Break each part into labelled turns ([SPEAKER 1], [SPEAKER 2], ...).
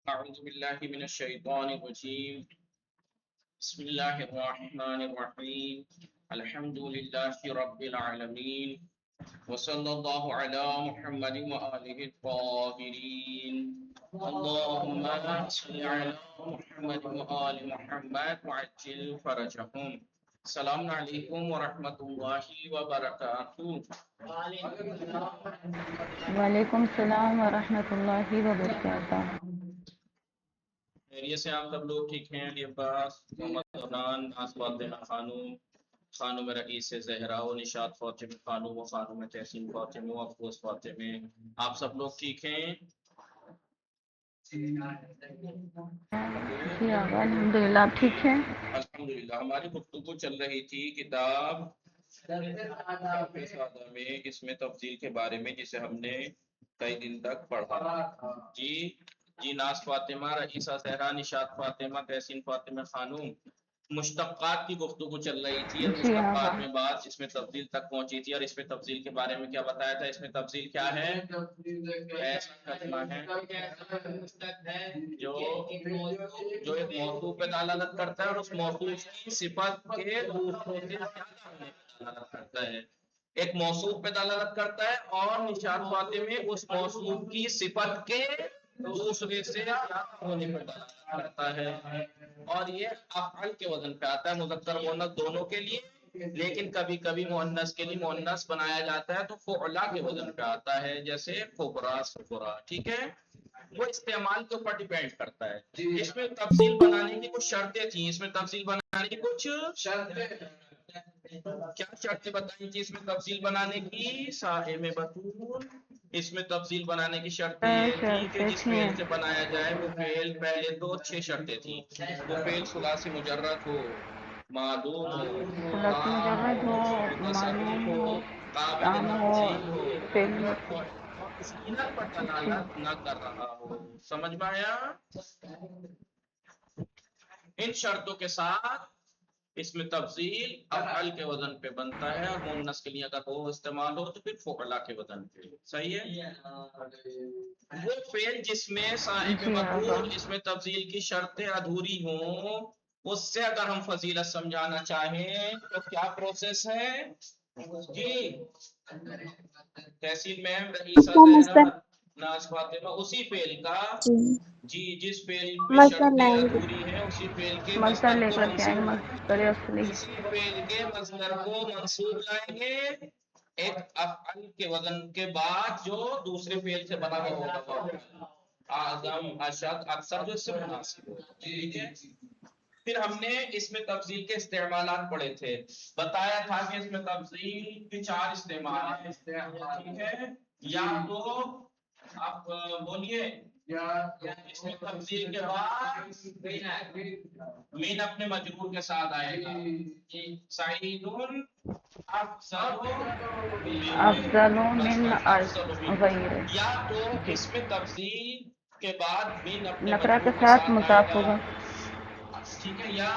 [SPEAKER 1] أعوذ بالله من الشيطان الرجيم. بسم الله الرحمن الرحيم. الحمد لله رب العالمين، وصلى الله على محمد وآله الطاهرين. اللهم صل على محمد وآل محمد وعجل فرجهم. السلام عليكم ورحمة الله وبركاته.
[SPEAKER 2] وعلیکم السلام ورحمۃ اللہ وبرکاتہ۔
[SPEAKER 1] خیریت سے آپ سب لوگ ٹھیک ہیں؟ علی عباس، محمد عمران، ناز فاطمہ خانم، خانم رئیس زہرا و نشاط فاطمہ خانم و خانم تحسین فاطمہ و افروز فاطمہ، آپ سب لوگ ٹھیک ہیں؟
[SPEAKER 2] جی آقا الحمدللہ آپ ٹھیک ہیں؟
[SPEAKER 1] الحمدللہ۔ ہماری گفتگو چل رہی تھی کتاب میں، اس میں تفضیل کے بارے میں، جسے ہم نے کئی دن تک پڑھا۔ جی ناز فاطمہ، رئیسہ زہرا، نشاط فاطمہ، تحسین فاطمہ خانم، مشتقات کی گفتگو چل رہی تھی، اور
[SPEAKER 2] جی آقا
[SPEAKER 1] مشتقات میں بات اس میں تفضیل تک پہنچی تھی، اور اس میں تفضیل کے بارے میں کیا بتایا تھا؟ اس میں تفضیل کیا ہے؟ ایسا کلمہ ہے جو ایک موضوع پہ دلالت کرتا ہے، اور اس موضوع کی صفت کے دوسروں سے زیادہ ہونے پہ دلالت کرتا ہے۔ ایک موصوف پہ دلالت کرتا ہے، اور نشاط فاطمہ میں اس موصوف کی صفت کے دوسرے سے زیادہ ہونے پہ دلالت کرتا ہے، اور یہ افعال کے وزن پہ آتا ہے، مذکر مؤنث دونوں کے لیے، لیکن کبھی کبھی مؤنث کے لیے مؤنث بنایا جاتا ہے تو فعلا کے وزن پہ آتا ہے، جیسے خبرا سفرا۔ ٹھیک ہے، وہ استعمال کے اوپر ڈیپینڈ کرتا ہے۔ اس میں تفصیل بنانے کی کچھ شرطیں تھیں، اس میں تفصیل بنانے کی کچھ شرطیں، کیا شرطیں بتائی تھی اس میں تفصیل بنانے کی؟ صاحب بطول، اس میں تفصیل بنانے کی شرطیں یہ تھی کہ جس فعل سے بنایا جائے وہ فعل، پہلے تو 6 شرطیں تھیں، وہ فعل ثلاثی مجرد ہو، معلوم ہو،
[SPEAKER 2] ثلاثی مجرد ہو،
[SPEAKER 1] متصرف
[SPEAKER 2] معلوم
[SPEAKER 1] ہو،
[SPEAKER 2] ہو،
[SPEAKER 1] قابل
[SPEAKER 2] تام ہو،
[SPEAKER 1] تفصیل ہو،
[SPEAKER 2] فعل
[SPEAKER 1] اور تسکینت پر دلالت نہ کر رہا ہو۔ سمجھ میں آیا؟ ان شرطوں کے ساتھ اس میں تفضیل افعال کے وزن پہ بنتا ہے، اور مؤنث کے لیے اگر وہ استعمال ہو تو پھر فعلا کے وزن پہ۔ صحیح ہے؟ وہ فعل جس میں صاحب
[SPEAKER 2] جی آقا
[SPEAKER 1] مفعول، اس میں تفضیل کی شرطیں ادھوری ہوں، اس سے اگر ہم فضیلت سمجھانا چاہیں تو کیا پروسیس ہے؟ جی تحصیل میں رئیسہ زہرا، ناز فاطمہ، اسی فعل کا، جی جس فعل میں شرطیں ادھوری ہیں اسی فعل کے
[SPEAKER 2] مصدر
[SPEAKER 1] مصدر
[SPEAKER 2] لے
[SPEAKER 1] کو
[SPEAKER 2] کر کے آئیں گے،
[SPEAKER 1] منصوب لائیں
[SPEAKER 2] مصدر اصلی۔
[SPEAKER 1] گے، اسی فعل کے مصدر کو منصوب لائیں گے ایک افعل کے وزن کے بعد جو دوسرے فعل سے بنا ہوا ہوگا، اعظم، اشد، اکثر، جو اس سے مناسب ہو۔ ٹھیک ہے، پھر ہم نے اس میں تفضیل کے استعمالات پڑھے تھے، بتایا تھا کہ اس میں تفضیل کے 4 استعمال ہیں۔ ٹھیک ہے، یا تو آپ بولیے، اس میں تفضیل کے بعد مین اپنے مجرور کے ساتھ آئے گا، سعیدن
[SPEAKER 2] افضل من
[SPEAKER 1] افضل منہ،
[SPEAKER 2] غیر،
[SPEAKER 1] یا تو
[SPEAKER 2] جی
[SPEAKER 1] اس میں تفضیل کے بعد مین اپنے
[SPEAKER 2] نکرہ کے
[SPEAKER 1] مجرور کے
[SPEAKER 2] ساتھ
[SPEAKER 1] ساتھ آئے
[SPEAKER 2] مضاف
[SPEAKER 1] گا،
[SPEAKER 2] ہوگا،
[SPEAKER 1] ٹھیک ہے، یا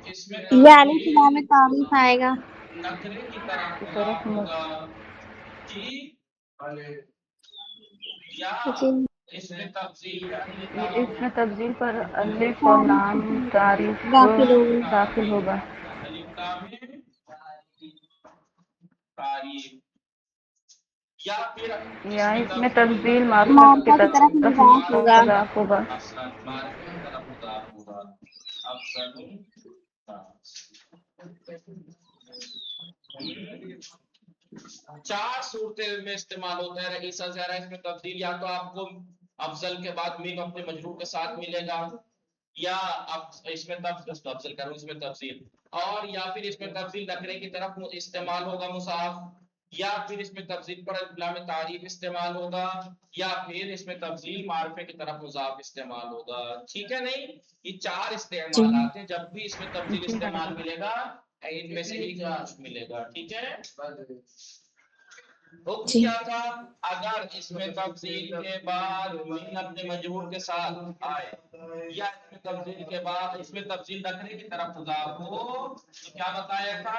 [SPEAKER 1] اس میں
[SPEAKER 3] یعنی
[SPEAKER 1] تفضیل
[SPEAKER 3] کلام تعریف آئے گا۔
[SPEAKER 1] نکرے کی طرح
[SPEAKER 2] کی
[SPEAKER 1] مضاف
[SPEAKER 2] طرف
[SPEAKER 1] ہوگا، جی، یا
[SPEAKER 3] جی
[SPEAKER 1] اس میں تفضیل
[SPEAKER 2] اس میں تفضیل پر الف اور
[SPEAKER 3] تعریف
[SPEAKER 2] لام تعریف
[SPEAKER 3] داخل ہوگی۔
[SPEAKER 2] داخل ہوگا،
[SPEAKER 1] الف لام میں تعریف، یا پھر
[SPEAKER 2] یا
[SPEAKER 1] اس میں
[SPEAKER 2] اس میں
[SPEAKER 1] تفضیل
[SPEAKER 2] تفضیل معرفت کی
[SPEAKER 3] معرفہ کی طرف
[SPEAKER 2] طرف
[SPEAKER 3] مضاف ہوگا۔
[SPEAKER 2] مضاف ہوگا۔
[SPEAKER 1] معرفت کی طرف مضاف ہوگا، افضل، چار صورتیں میں استعمال ہوتا ہے رئیسہ زہرا اس میں تفضیل، یا تو آپ کو افضل کے بعد مین اپنے مجرور کے ساتھ ملے گا، یا اس میں افضل کروں اس میں تفضیل، اور یا پھر اس میں تفضیل نکرے کی طرف استعمال ہوگا مضاف، یا پھر اس میں تفضیل پر لام تعریف استعمال ہوگا، یا پھر اس میں تفضیل معرفے کی طرف مضاف استعمال ہوگا۔ ٹھیک ہے، نہیں، یہ 4
[SPEAKER 3] جی
[SPEAKER 1] استعمالات ہیں، جب بھی اس میں تفضیل
[SPEAKER 2] جی
[SPEAKER 1] استعمال ملے گا ان میں سے ہی ملے گا۔ ٹھیک ہے، حکم
[SPEAKER 3] جی
[SPEAKER 1] کیا تھا؟ اگر اس میں تفضیل کے بعد مین اپنے مجرور کے ساتھ آئے، یا اس میں تفضیل کے بعد اس میں تفضیل نکرے کی طرف مضاف ہو، تو کیا بتایا تھا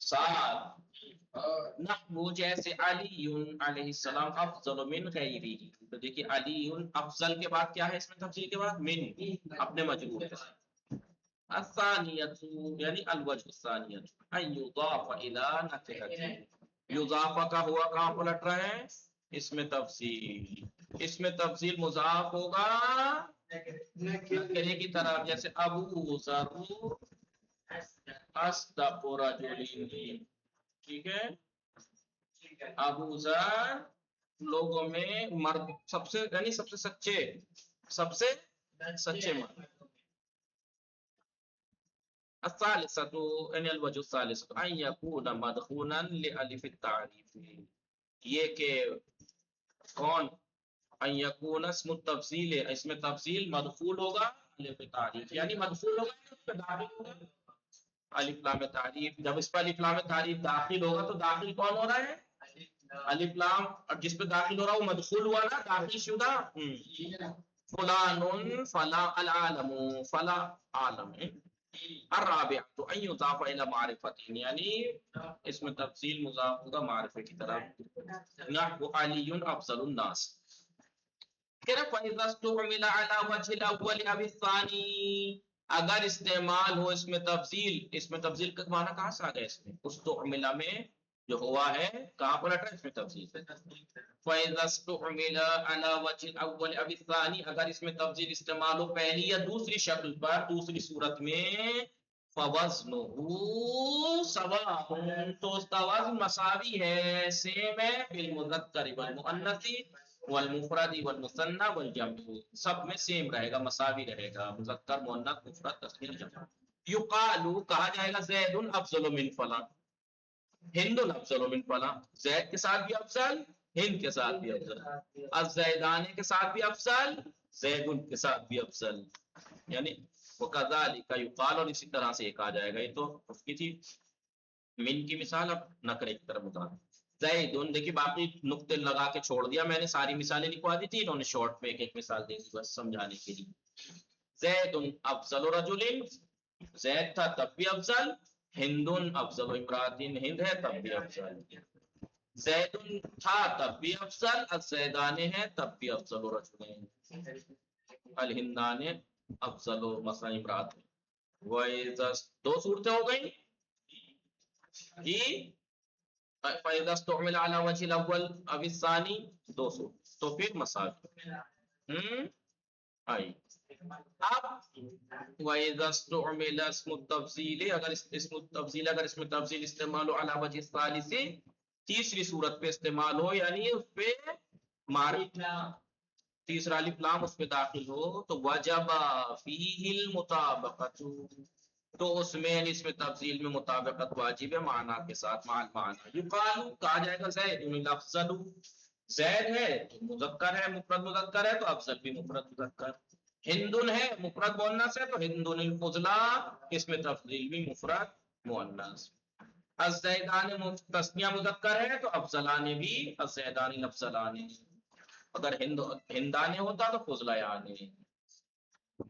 [SPEAKER 1] سات نحو جیسے علی علیہ السلام افضل من غیرہ، تو دیکھیے علی افضل کے بعد کیا ہے اس میں تفصیل کے بعد من اپنے مجرور کے ساتھ. الثانیۃ یعنی الوجہ الثانیۃ ان یضاف الی نکرہ، یضاف کا ہوا کہاں پلٹ رہا ہے اس میں تفصیل، اس میں تفصیل مضاف ہوگا نکرے کی طرف، جیسے ابو ذر اصدق رجل، ٹھیک ہے، ابو ذر لوگوں میں مرد سب سے یعنی سب سے سچے مرد. الثالثة یعنی الوجہ الثالث ان یکون مدخونا لالف التعریف، یہ کہ کون ان یکون اسم التفضیل ہے، اس میں تفضیل مدخول ہوگا الف تعریف، یعنی مدخول ہوگا اس پہ داخل ہوگا الف لام تعریف. جب اس پہ الف لام تعریف داخل ہوگا تو داخل کون ہو رہا ہے الف لام، اور جس پہ داخل ہو رہا ہے وہ مدخول ہوا نا داخل شدہ. فلان فلا العالم فلا عالم. الرابع تو ان یضاف الى معرفت، یعنی اس میں تفصیل مضاف ہوگا معرفے کی طرف. نحو علی افضل الناس. پھر فاذا استعمل على وجه الاول او الثاني، اگر استعمال ہو اس میں تفضیل کا معنی کہاں سے آ گیا اس میں استعمل میں جو ہوا ہے کہاں پر اٹھا اس میں تفضیل سے. فاذا استعمل على وجه الاول او الثاني، اگر اس میں تفضیل استعمال ہو پہلی یا دوسری شکل پر دوسری صورت میں، فوزنه سواء، تو اس کا وزن مساوی ہے سیم ہے بالمذکر والمؤنث والمفرد والمثنى والجمع، سب میں سیم رہے گا مساوی رہے گا مذکر مؤنث مفرد تثنیہ جمع. یقال کہا جائے گا زید افضل من فلاں، ہند افضل من فلاں، زید کے ساتھ بھی افضل ہند کے ساتھ بھی افضل، الزیدان کے ساتھ بھی افضل زید کے ساتھ بھی افضل، یعنی وَكَذَلِكَ يُقَالُ، اور اسی طرح سے یہ کہا جائے گا. یہ تو اس کی تھی من کی مثال، اب نکرے کی طرف متعلق زیدن. دیکھیے باقی نقطے لگا کے چھوڑ دیا میں نے، ساری مثالیں لکھوا دی تھی، انہوں نے شارٹ میں ایک مثال دے دی بس سمجھانے کے لیے. زیدن افضل رجل، زید تھا تب بھی افضل، ہندن افضل امراتن، ہند ہے تب بھی افضل، زیدن تھا تب بھی افضل، الزیدان ہے تب بھی افضل رجلین، الہندان افضل مثلا امرات. دو صورتیں ہو گئی جی. فَإِذَا اسْتُعْمِلَ عَلَى وَجْهِ الْأَوَّلِ أَوِ الثَّانِي، دو صورت تو پھر مساوی. آئی اب وَإِذَا اسْتُعْمِلَ اسْمُ التَّفْضِيلِ، اگر اسم التفضیل اگر اس میں تفضیل استعمال ہو عَلَى وَجْهِ الثَّالِثِ، تیسری صورت پہ استعمال ہو، یعنی اس پہ تیسرا الف لام اس پہ داخل ہو، تو وجب فیہ المطابقۃ، تو اس میں یعنی اس میں تفضیل میں مطابقت واجب ہے معنی کے ساتھ مع المعنی. یقال کہا جائے گا زید الافضل، زید ہے تو مذکر ہے مفرد مذکر ہے تو افضل بھی مفرد مذکر، ہندن ہے مفرد مؤنث ہے تو ہندن الفضلا، اس میں تفضیل بھی مفرد مؤنث. الزیدان تسنیہ مذکر ہے تو افضلان بھی الزیدان الافضلان، اگر ہندانے ہوتا تو فضلیان.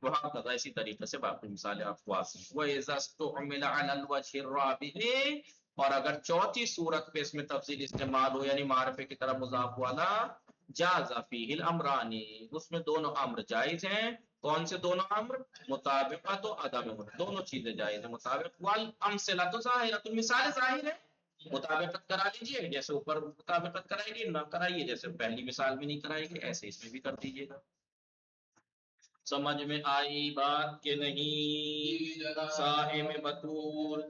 [SPEAKER 1] وہاں قضا اسی طریقے سے باقی مثالیں آپ کو آتی ہیں. وَإِذَا اسْتُعْمِلَ عَلَى الْوَجْهِ الرَّابِعِ، اور اگر چوتھی صورت پہ اس میں تفصیل استعمال ہو یعنی معرفے کی طرف مضاف والا، جاز فیہ الامران، اس میں دونوں امر جائز ہیں. کون سے دونوں امر؟ مطابقت و عدم، دونوں چیزیں جائز ہیں. مطابق والامثلۃ ظاہرۃ، مثال ظاہر ہے، مطابقت کرا لیجیے جیسے اوپر مطابقت کرائے گی، نہ کرائیے جیسے پہلی مثال میں نہیں کرائے گی ایسے اس میں بھی کر دیجیے گا. سمجھ میں آئی بات کہ نہیں؟ صاحب بطول،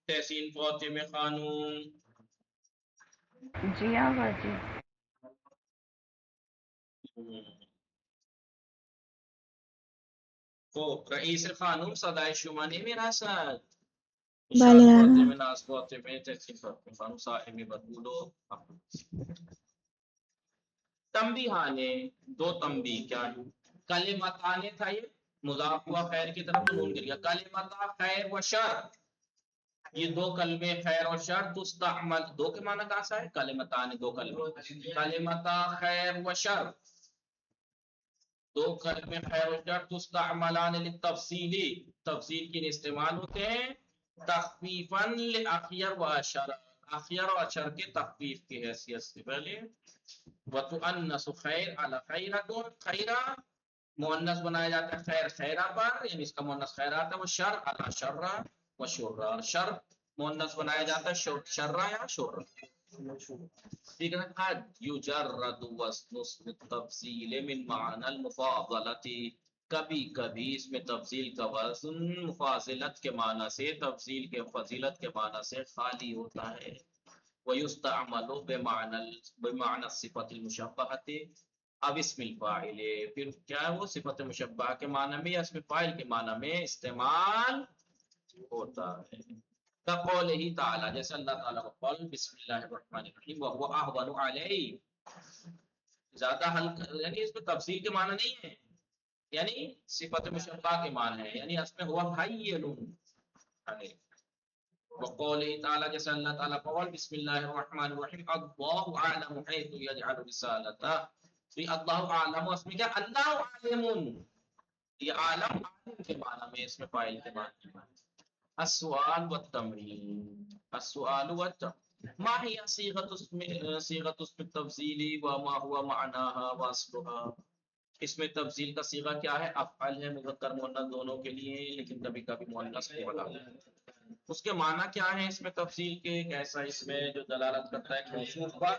[SPEAKER 1] تحسین فاطمہ خانوم.
[SPEAKER 2] جی آقا جی.
[SPEAKER 1] تو رئیس خانوم صدائے شمانی میرا ساتھ،
[SPEAKER 3] بله
[SPEAKER 1] شاہ
[SPEAKER 3] آقا.
[SPEAKER 1] فاطمہ ناز فاطمہ تحسین فاطمہ خانوم صاحب بطول. تنبیہانے، دو تنبیہ کیا ہے؟ کلمتانے تھا یہ مضاف ہوا خیر کی طرف تو نون گر گیا. کلمتا خیر و شر، یہ دو کلمے خیر اور شر تستعمل، دو کے معنی کہاں سے ہے؟ کلمتان، دو کلمے. کلمتا خیر و شر، دو کلمے خیر و شر تستعملان للتفصیلی، تفصیل کے لیے استعمال ہوتے ہیں. تخفیفاً لأخیر و اشر، اخیر و اشر کے تخفیف کی حیثیت سے پہلے. وتؤنث خیر علی خیرۃ، خیرہ مؤنث بنایا جاتا ہے خیر خیرہ پر، یعنی اس کا مؤنث خیرات ہے. وہ شر علی شرہ و شرہ، شر مؤنث بنایا جاتا ہے شرہ یا شرہ. ٹھیک ہے. قد یجرد وزن اسم التفضیل من معنی المفاضلۃ، کبھی کبھی اس میں تفضیل کا وزن مفاضلت کے معنی سے، تفضیل کے فضیلت کے معنی سے خالی ہوتا ہے. وَيُسْتَعْمَلُ بِمَعْنَى الصِّفَةِ الْمُشَبَّهَةِ، اب اسم الفاعل پھر کیا ہے وہ صفت مشبہ کے معنی میں یا اسم فاعل کے معنی میں استعمال ہوتا ہے. کقولہ تعالی، جیسے اللہ تعالیٰ کو قول بسم اللہ الرحمن الرحیم وهو اهون علیہ، زیادہ ہلکا، یعنی اس میں تفصیل کے معنی نہیں ہے، یعنی صفت مشبہ کے معنی ہے، یعنی اس میں ہوا حیل علیہ. وقولہ تعالی، جیسے اللہ تعالیٰ کو قول بسم اللہ الرحمن الرحیم اللہ اعلم حیث یجعل رسالتہ، تو اللہ اعلم اس میں کیا اللہ عالم، یہ عالم عالم کے معنی میں، اس میں فاعل کے معنی میں. السؤال والتمرین، السؤال والتمرین، ما هي صيغة اسم التفضیل وما هو معناها واصلها. اس میں تفضیل کا صیغہ کیا ہے؟ افعل ہے، مذکر مؤنث دونوں کے لیے، لیکن کبھی کبھی مؤنث کو بلا. اس کے معنی کیا ہے اس میں تفصیل کے؟ کیسا اس میں جو دلالت کرتا ہے موصوف پر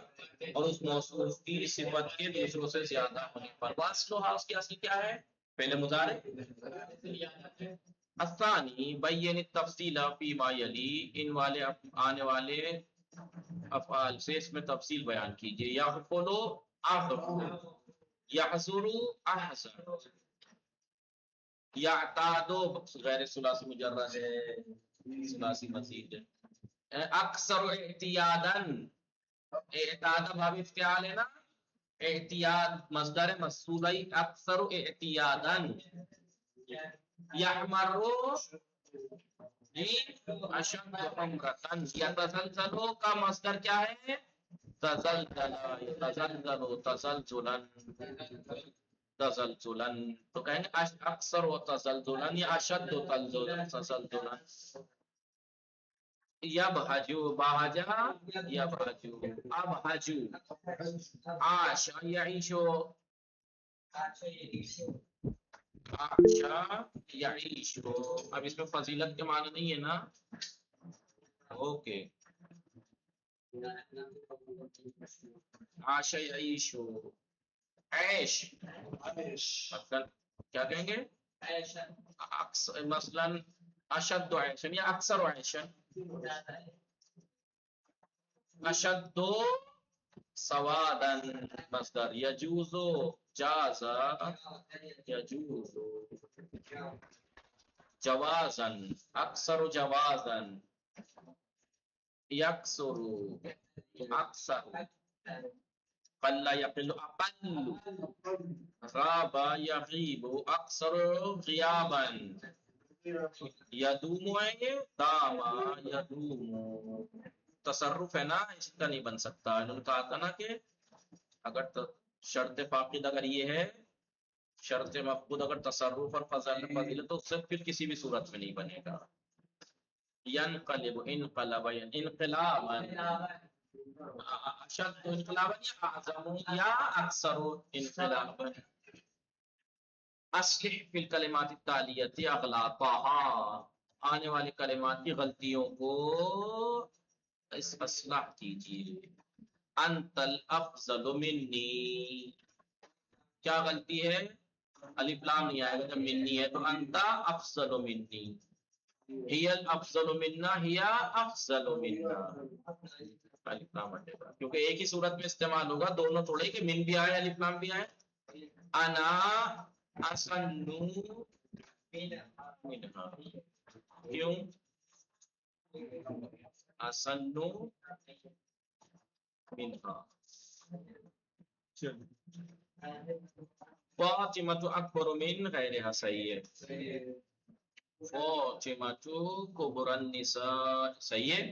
[SPEAKER 1] اور اس موصوف کی صفت کے دوسروں سے زیادہ ہونے پر. واصلها، اس کی اصل کیا ہے؟ پہلے مضارع. الثانی بین التفصیل فیما یلی، ان والے آنے والے افعال سے اس میں تفصیل بیان کیجیے. یغفلو اغفل، یحضر احضر، یعتادو غیر ثلاثی مجرد ہے، ثلاثی مزید ہے. اکثر اعتیادن، اعتاد باب افتعال ہے نا، اعتیاد مصدر مصولی، اکثر اعتیادن. یحمرو اشد حمرتن، یتزلزلو کا مصدر کیا ہے؟ تزلزل، یتزلزلو تزلزلن، تزلزلن. تو کہیں گے اکثر و تزلزلن یا اشد و تزلزلن. یبہجو، بہجا یبہجو، ابہجو. عاش یعیشو، عاشا یعیشو. اب اس میں فضیلت کے معنی نہیں ہے نا، اوکے. عاش یعیشو، عیش، مثلا کیا کہیں گے؟ مثلا اشد عیشن یا اکثر عیشن. اشد سوادن مصدر، یجوز جازا یجوز جوازن، اکثر جوازن. یکسر اکثر، قل یقل اقل. غاب یغیب اکثر غیابا. یدوم ہے، داما یدوم. تصرف ہے نا، اس کا نہیں بن سکتا. انہوں نے کہا تھا نا کہ اگر شرط فاقد اگر یہ ہے، شرط مفقود اگر تصرف اور فضیلت، تو اس سے پھر کسی بھی صورت میں نہیں بنے گا. ینقلب انقلب انقلابا، اشد انقلابا یا اعظم یا اکثر انقلابا. اصلح فی الکلمات التالیۃ اغلاطها، آنے والی کلمات کی غلطیوں کو اصلاح کیجیے. انت الافضل منی، کیا غلطی ہے؟ الف لام نہیں آئے گا جب منی ہے تو. انت افضل منی، ہی الافضل منا، ہی افضل منا. الف لام ہٹے گا کیونکہ ایک ہی صورت میں استعمال ہوگا، دونوں تھوڑے کہ من بھی آئے الف لام بھی آئے. انا اسنو منہا، کیوں؟ اسنو منہا. فاطمہ اکبر من غیرہا، صحیح ہے. فاطمہ کبر النساء، صحیح ہے.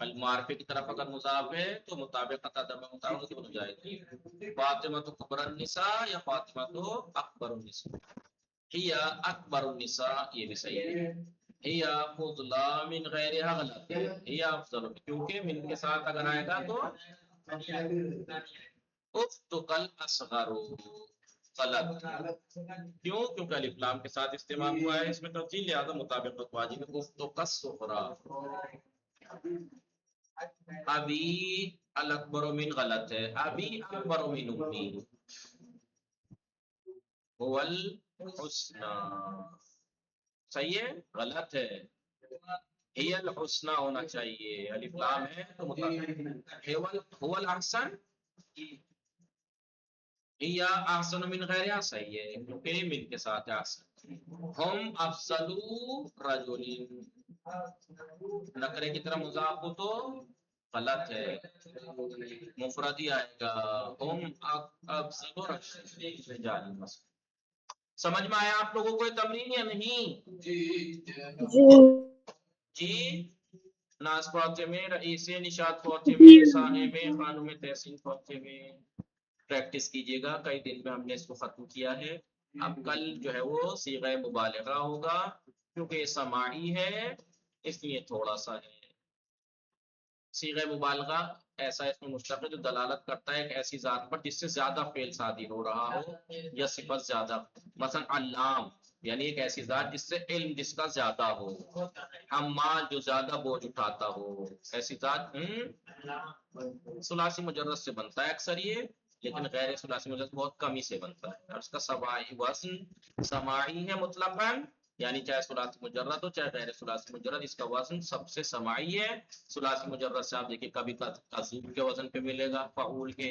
[SPEAKER 1] المعرفے کی طرف اگر مضاف ہے تو مطابقت عدم مطابقت ہو جائے گی. فاطمہ کبر النساء یا فاطمہ اکبر النساء. ہی اکبر النساء، یہ بھی صحیح ہے. هي فضلا من غیرها غلط ہے، هي افضل کیونکہ من کے ساتھ اگر آئے گا تو اختک الاصغر غلط، کیوں؟ کیونکہ الف لام کے ساتھ استعمال ہوا ہے اس میں تفصیل، لہذا مطابقت واجب ہے، اختک الصغرى۔ ابی الاکبر من غلط ہے، ابی اکبر من امی، هو الحسنى صحیح ہے، غلط ہے، هي الحسنى ہونا چاہیے، الف لام ہے تو مطابق هو الاحسن، هي احسن من غیرها صحیح ہے کیونکہ من کے ساتھ ہے احسن۔ ہم افضل رجل، نکرے کی طرح مضاف ہو تو غلط ہے، مفرد ہی آئے گا، ہم افضل رجال۔ سمجھ میں آیا آپ لوگوں کو یہ تمرین یا نہیں؟ جی ناز فاطمے، رئیس، نشاط فاطمے، صاحب، خانم تحسین فاطمے، پریکٹس کیجئے گا، کئی دن میں ہم نے اس کو ختم کیا ہے، اب کل جو ہے وہ صیغہ مبالغہ ہوگا، کیونکہ یہ سماعی ہے اس لیے تھوڑا سا ہے۔ صیغہ مبالغہ ایسا اس میں مشتق ہے جو دلالت کرتا ہے ایک ایسی ذات پر جس سے زیادہ فعل صادر ہو رہا ہو یا صفت زیادہ، مثلا علام یعنی ایک ایسی ذات جس سے علم جس کا زیادہ ہو، حمال جو زیادہ بوجھ اٹھاتا ہو، ایسی ذات ثلاثی مجرد سے بنتا ہے اکثر یہ، لیکن غیر ثلاثی مجرد بہت کم ہی سے بنتا ہے، اور اس کا سماعی وزن سماعی ہے مطلقاً، یعنی چاہے ثلاثی مجرد ہو چاہے غیر ثلاثی مجرد، اس کا وزن سب سے سماعی ہے۔ ثلاثی مجرد سے آپ دیکھیں کبھی کذوب کے وزن پہ ملے گا، فعول کے،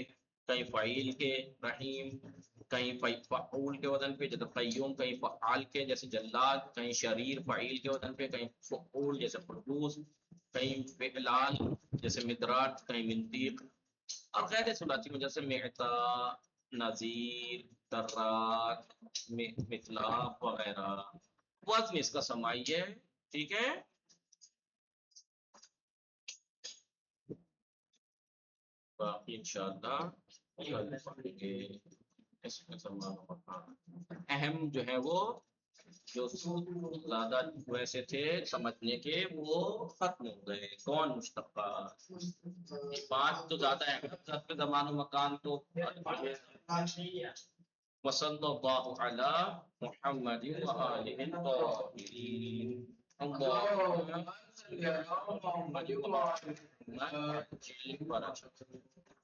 [SPEAKER 1] کہیں فعیل کے، رحیم، کہیں فعول کے وزن پہ جیسے قیوم، کہیں فعال کے جیسے جلاد، کہیں شریر فعیل کے وزن پہ، کہیں فعول جیسے قدوس، کہیں فعلان جیسے مدرات، کہیں منطیق، اور غیر ثلاثی مجرد سے معطا، نذیر، درات، مثلاق وغیرہ، وزن اس کا سماعی ہے، ٹھیک ہے۔ باقی انشاءاللہ اس میں اہم جو ہے وہ جو زیادہ ویسے تھے سمجھنے کے وہ ختم ہو گئے، کون مشتقات، یہ بات تو زیادہ اہم پہ زمان و مکان تو وصلی اللہ علی محمد وآلہ الطاہرین، اللهم صل على محمد وعلى آله وصحبه وسلم۔